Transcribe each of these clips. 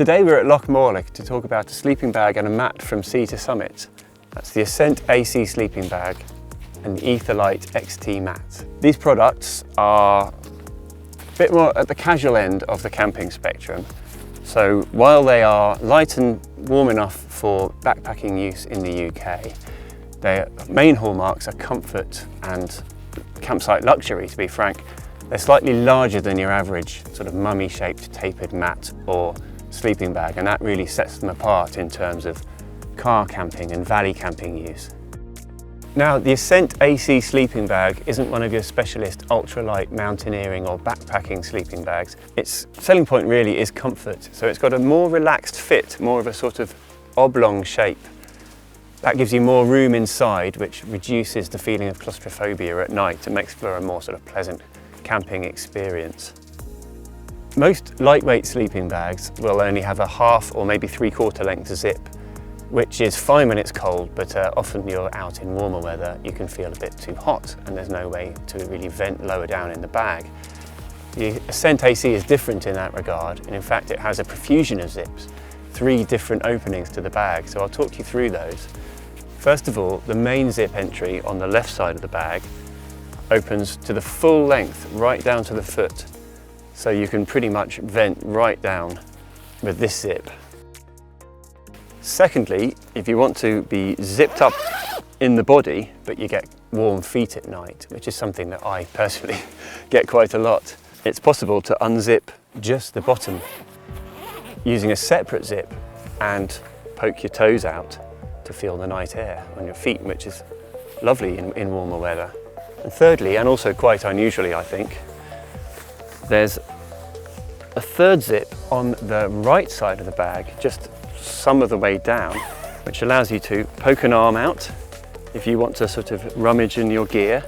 Today we're at Loch Morlich to talk about a sleeping bag and a mat from sea to summit. That's the Ascent AC sleeping bag and the Ultralight XT mat. These products are a bit more at the casual end of the camping spectrum. So while they are light and warm enough for backpacking use in the UK, their main hallmarks are comfort and campsite luxury, to be frank. They're slightly larger than your average sort of mummy-shaped tapered mat or sleeping bag, and that really sets them apart in terms of car camping and valley camping use. Now, the Ascent AC sleeping bag isn't one of your specialist ultralight mountaineering or backpacking sleeping bags. Its selling point really is comfort. So it's got a more relaxed fit, more of a sort of oblong shape. That gives you more room inside, which reduces the feeling of claustrophobia at night and makes for a more sort of pleasant camping experience. Most lightweight sleeping bags will only have a half or maybe 3/4 length zip, which is fine when it's cold, but often you're out in warmer weather, you can feel a bit too hot and there's no way to really vent lower down in the bag. The Ascent AC is different in that regard, and in fact it has a profusion of zips, 3 different openings to the bag, so I'll talk you through those. First of all, the main zip entry on the left side of the bag opens to the full length, right down to the foot. So you can pretty much vent right down with this zip. Secondly, if you want to be zipped up in the body, but you get warm feet at night, which is something that I personally get quite a lot, it's possible to unzip just the bottom using a separate zip and poke your toes out to feel the night air on your feet, which is lovely in warmer weather. And thirdly, and also quite unusually I think, there's a third zip on the right side of the bag, just some of the way down, which allows you to poke an arm out if you want to sort of rummage in your gear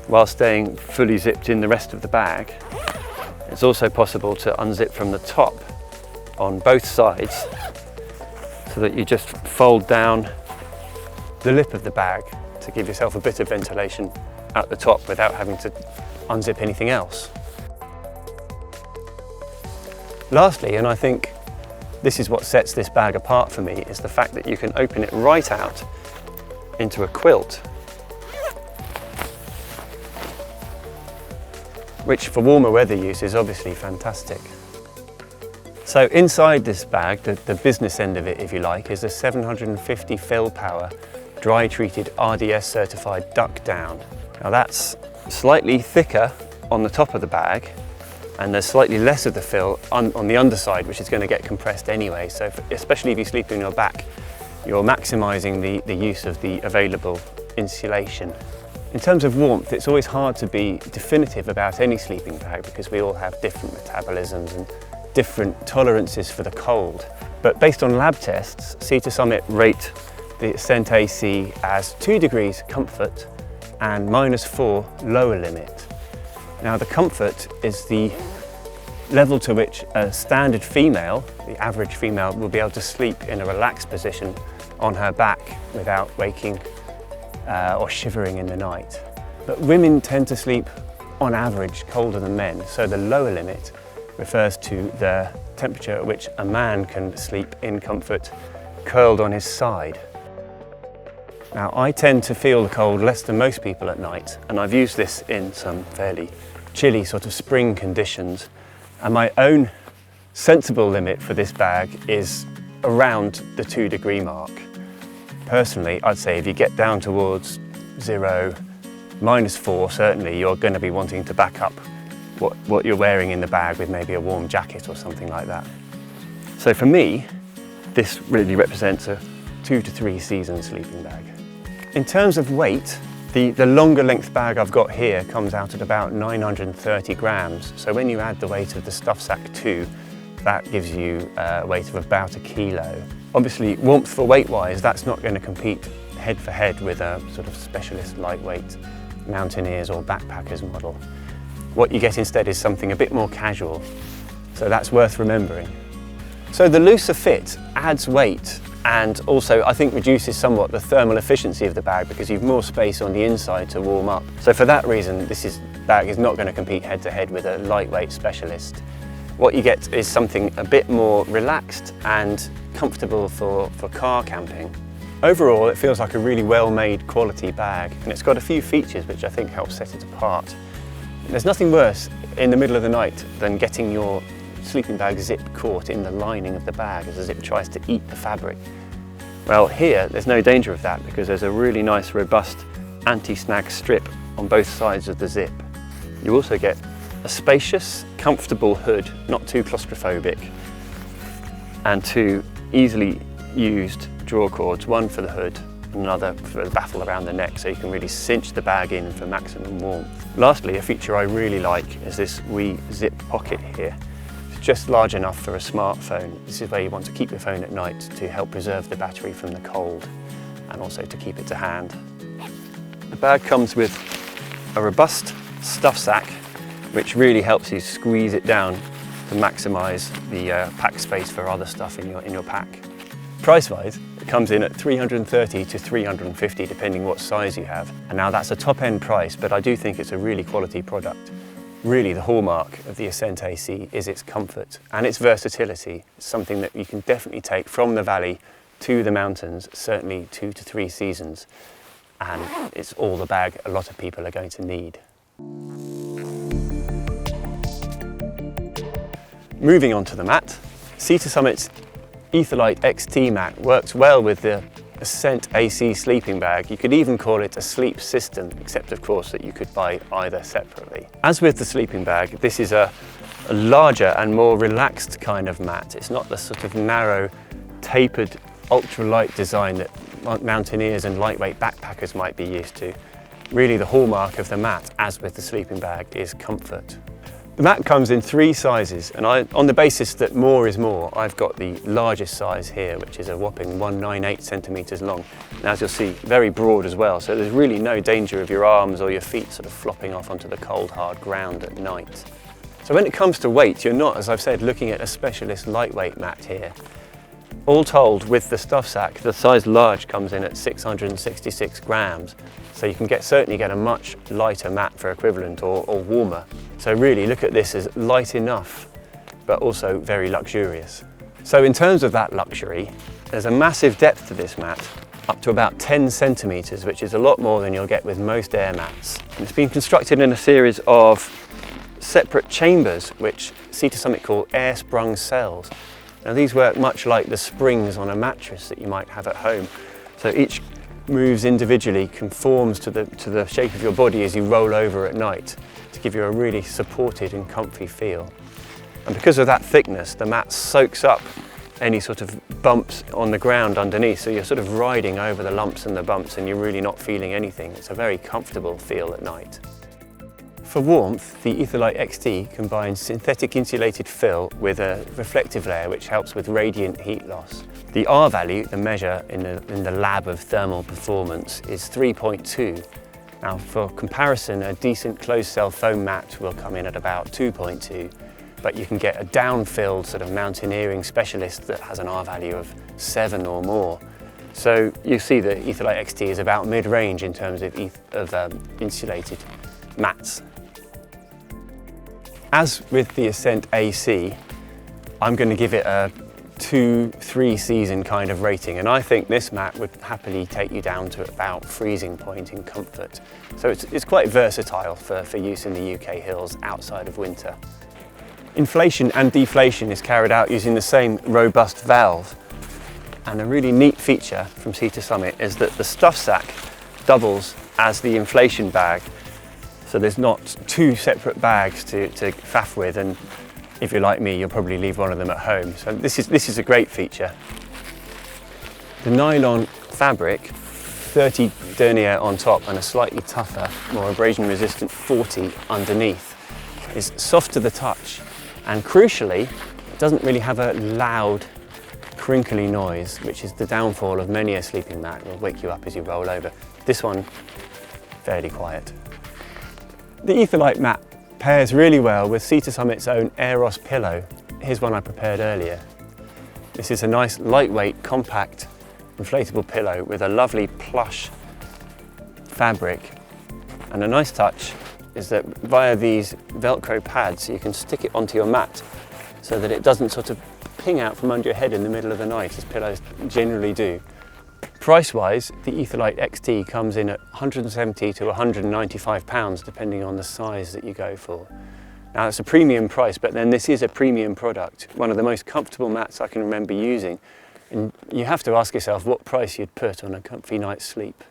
while staying fully zipped in the rest of the bag. It's also possible to unzip from the top on both sides so that you just fold down the lip of the bag to give yourself a bit of ventilation at the top without having to unzip anything else. Lastly, and I think this is what sets this bag apart for me, is the fact that you can open it right out into a quilt, which for warmer weather use is obviously fantastic. So inside this bag, the business end of it if you like, is a 750 fill power dry treated RDS certified duck down. Now that's slightly thicker on the top of the bag, and there's slightly less of the fill on the underside, which is going to get compressed anyway. So especially if you sleep on your back, you're maximising the use of the available insulation. In terms of warmth, it's always hard to be definitive about any sleeping bag because we all have different metabolisms and different tolerances for the cold. But based on lab tests, Sea to Summit rate the Ascent AC as 2 degrees comfort and -4 lower limit. Now the comfort is the level to which a standard female, the average female, will be able to sleep in a relaxed position on her back without waking or shivering in the night. But women tend to sleep on average colder than men, so the lower limit refers to the temperature at which a man can sleep in comfort curled on his side. Now I tend to feel the cold less than most people at night, and I've used this in some fairly chilly sort of spring conditions, and my own sensible limit for this bag is around the 2 degree mark. Personally, I'd say if you get down towards 0, -4, certainly you're going to be wanting to back up what you're wearing in the bag with maybe a warm jacket or something like that. So for me, this really represents a 2 to 3 season sleeping bag. In terms of weight, the longer length bag I've got here comes out at about 930 grams. So when you add the weight of the stuff sack too, that gives you a weight of about 1 kilo. Obviously, warmth for weight-wise, that's not going to compete head for head with a sort of specialist lightweight mountaineers or backpackers model. What you get instead is something a bit more casual, so that's worth remembering. So the looser fit adds weight and also I think reduces somewhat the thermal efficiency of the bag because you've more space on the inside to warm up. So for that reason, this bag is not going to compete head to head with a lightweight specialist. What you get is something a bit more relaxed and comfortable for car camping. Overall, it feels like a really well-made quality bag, and it's got a few features which I think help set it apart. There's nothing worse in the middle of the night than getting your sleeping bag zip caught in the lining of the bag as the zip tries to eat the fabric. Well, here there's no danger of that because there's a really nice robust anti-snag strip on both sides of the zip. You also get a spacious, comfortable hood, not too claustrophobic, and two easily used drawer cords, one for the hood, another for the baffle around the neck, so you can really cinch the bag in for maximum warmth. Lastly, a feature I really like is this wee zip pocket here. It's just large enough for a smartphone. This is where you want to keep your phone at night to help preserve the battery from the cold and also to keep it to hand. The bag comes with a robust stuff sack which really helps you squeeze it down to maximise the pack space for other stuff in your pack. Price-wise, it comes in at $330 to $350 depending what size you have. And now that's a top-end price, but I do think it's a really quality product. Really, the hallmark of the Ascent AC is its comfort and its versatility. It's something that you can definitely take from the valley to the mountains, certainly 2 to 3 seasons. And it's all the bag a lot of people are going to need. Moving on to the mat, Sea to Summit's Ultralight XT mat works well with the Ascent AC sleeping bag. You could even call it a sleep system, except of course that you could buy either separately. As with the sleeping bag, this is a larger and more relaxed kind of mat. It's not the sort of narrow, tapered, ultralight design that mountaineers and lightweight backpackers might be used to. Really, the hallmark of the mat, as with the sleeping bag, is comfort. The mat comes in 3 sizes, and on the basis that more is more, I've got the largest size here, which is a whopping 198 centimetres long. And as you'll see, very broad as well, so there's really no danger of your arms or your feet sort of flopping off onto the cold, hard ground at night. So when it comes to weight, you're not, as I've said, looking at a specialist lightweight mat here. All told, with the stuff sack, the size large comes in at 666 grams. So you can certainly get a much lighter mat for equivalent or warmer. So really look at this as light enough, but also very luxurious. So in terms of that luxury, there's a massive depth to this mat, up to about 10 centimetres, which is a lot more than you'll get with most air mats. And it's been constructed in a series of separate chambers, which Sea to Summit call air-sprung cells. Now these work much like the springs on a mattress that you might have at home. So each moves individually, conforms to the shape of your body as you roll over at night to give you a really supported and comfy feel. And because of that thickness, the mat soaks up any sort of bumps on the ground underneath, so you're sort of riding over the lumps and the bumps and you're really not feeling anything. It's a very comfortable feel at night. For warmth, the Ultralight XT combines synthetic insulated fill with a reflective layer which helps with radiant heat loss. The R value, the measure in the lab of thermal performance, is 3.2. Now for comparison, a decent closed cell foam mat will come in at about 2.2, but you can get a down-filled sort of mountaineering specialist that has an R value of 7 or more. So you see the Ultralight XT is about mid-range in terms of insulated mats. As with the Ascent AC, I'm going to give it a 2-3 season kind of rating, and I think this mat would happily take you down to about freezing point in comfort. So it's quite versatile for use in the UK hills outside of winter. Inflation and deflation is carried out using the same robust valve. And a really neat feature from Sea to Summit is that the stuff sack doubles as the inflation bag. So there's not 2 separate bags to faff with, and if you're like me, you'll probably leave one of them at home. So this is a great feature. The nylon fabric, 30 denier on top and a slightly tougher, more abrasion resistant 40 underneath, is soft to the touch, and crucially, it doesn't really have a loud, crinkly noise, which is the downfall of many a sleeping mat. It will wake you up as you roll over. This one, fairly quiet. The Ultralight mat pairs really well with Sea to Summit's own Aeros pillow. Here's one I prepared earlier. This is a nice, lightweight, compact, inflatable pillow with a lovely plush fabric. And a nice touch is that via these Velcro pads, you can stick it onto your mat so that it doesn't sort of ping out from under your head in the middle of the night as pillows generally do. Price-wise, the Etherlite XT comes in at £170 to £195 depending on the size that you go for. Now it's a premium price, but then this is a premium product, one of the most comfortable mats I can remember using, and you have to ask yourself what price you'd put on a comfy night's sleep.